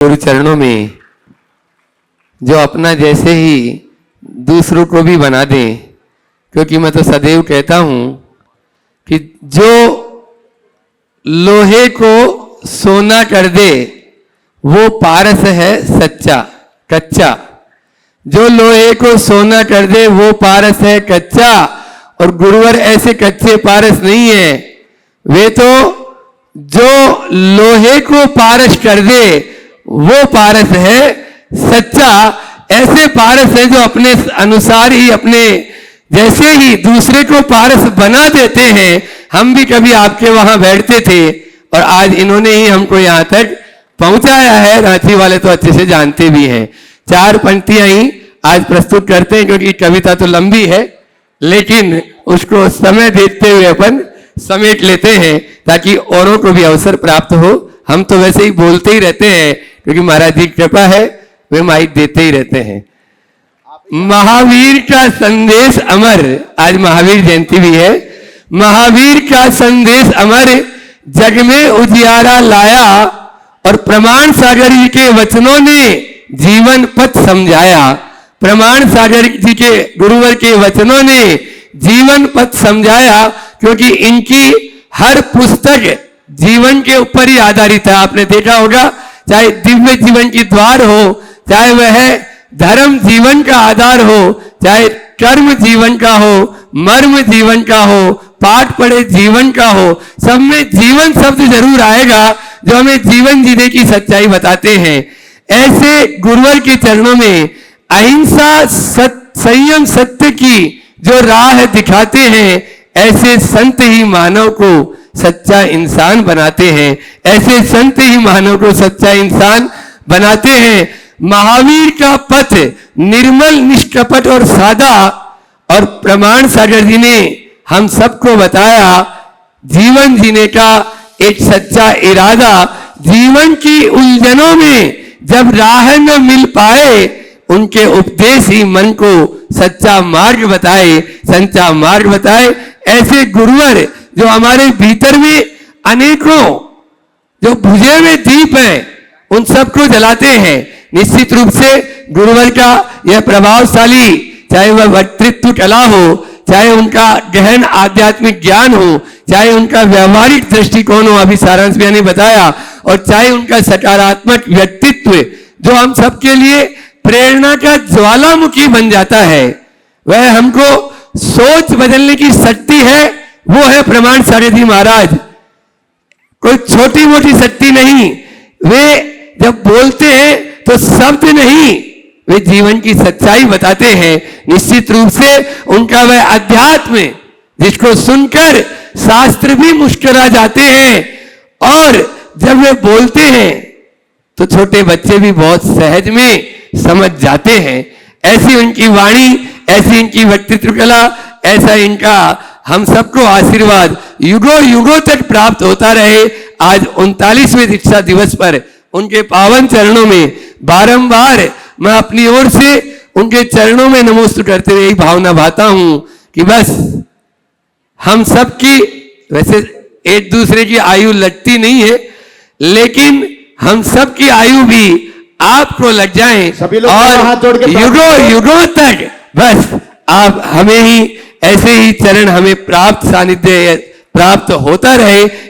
गुरु चरणों में जो अपना जैसे ही दूसरों को भी बना दें, क्योंकि मैं तो सदैव कहता हूं कि जो लोहे को सोना कर दे वो पारस है सच्चा कच्चा। जो लोहे को सोना कर दे वो पारस है कच्चा। और गुरुवर ऐसे कच्चे पारस नहीं है, वे तो जो लोहे को पारस कर दे वो पारस है सच्चा। ऐसे पारस है जो अपने अनुसार ही अपने जैसे ही दूसरे को पारस बना देते हैं। हम भी कभी आपके वहां बैठते थे और आज इन्होंने ही हमको यहां तक पहुंचाया है। रांची वाले तो अच्छे से जानते भी हैं। 4 पंक्तियां ही आज प्रस्तुत करते हैं, क्योंकि कविता तो लंबी है लेकिन उसको समय देते हुए अपन समेट लेते हैं ताकि औरों को भी अवसर प्राप्त हो। हम तो वैसे ही बोलते ही रहते हैं क्योंकि महाराज जी की कृपा है, वे माइक देते ही रहते हैं। महावीर का संदेश अमर, आज महावीर जयंती भी है। महावीर का संदेश अमर जग में उजियारा लाया और प्रमाण सागर जी के वचनों ने जीवन पथ समझाया। प्रमाण सागर जी के गुरुवर के वचनों ने जीवन पथ समझाया, क्योंकि इनकी हर पुस्तक जीवन के ऊपर ही आधारित है। आपने देखा होगा, चाहे दिव्य जीवन की द्वार हो, चाहे वह धर्म जीवन का आधार हो, चाहे कर्म जीवन का हो, मर्म जीवन का हो, पाठ पढ़े जीवन का हो, सब में जीवन शब्द जरूर आएगा जो हमें जीवन जीने की सच्चाई बताते हैं। ऐसे गुरुवर के चरणों में अहिंसा संयम सत्य की जो राह दिखाते हैं, ऐसे संत ही मानव को सच्चा इंसान बनाते हैं। ऐसे संत ही मानव को सच्चा इंसान बनाते हैं। महावीर का पथ निर्मल निष्कपट और सादा, और प्रमाण सागर जी ने हम सबको बताया जीवन जीने का एक सच्चा इरादा। जीवन की उलझनों में जब राह न मिल पाए, उनके उपदेश ही मन को सच्चा मार्ग बताए, सच्चा मार्ग बताए। ऐसे गुरुवर जो हमारे भीतर में अनेकों जो बुझे हुए दीप हैं उन सबको जलाते हैं। निश्चित रूप से गुरुवर का यह प्रभावशाली, चाहे वह वक्तृत्व कला हो, चाहे उनका गहन आध्यात्मिक ज्ञान हो, चाहे उनका व्यवहारिक दृष्टिकोण हो, अभी सारांश भैया ने बताया, और चाहे उनका सकारात्मक व्यक्तित्व जो हम सबके लिए प्रेरणा का ज्वालामुखी बन जाता है। वह हमको सोच बदलने की शक्ति है, वो है प्रमाण सागर जी महाराज। कोई छोटी मोटी शक्ति नहीं, वे जब बोलते हैं तो शब्द नहीं, वे जीवन की सच्चाई बताते हैं। निश्चित रूप से उनका वह अध्यात्म जिसको सुनकर शास्त्र भी मुस्कुरा जाते हैं, और जब वे बोलते हैं तो छोटे बच्चे भी बहुत सहज में समझ जाते हैं। ऐसी उनकी वाणी, ऐसी इनकी व्यक्तित्व कला, ऐसा इनका हम सबको आशीर्वाद युगों युगों तक प्राप्त होता रहे। आज 39वें दीक्षा दिवस पर उनके पावन चरणों में बारंबार मैं अपनी ओर से उनके चरणों में नमोस्तु करते हुए यही भावना भाता हूं कि बस हम सबकी, वैसे एक दूसरे की आयु लगती नहीं है, लेकिन हम सबकी आयु भी आपको लग जाए और युगों युगों तक बस आप हमें ही ऐसे ही चरण हमें प्राप्त सानिध्य प्राप्त होता रहे।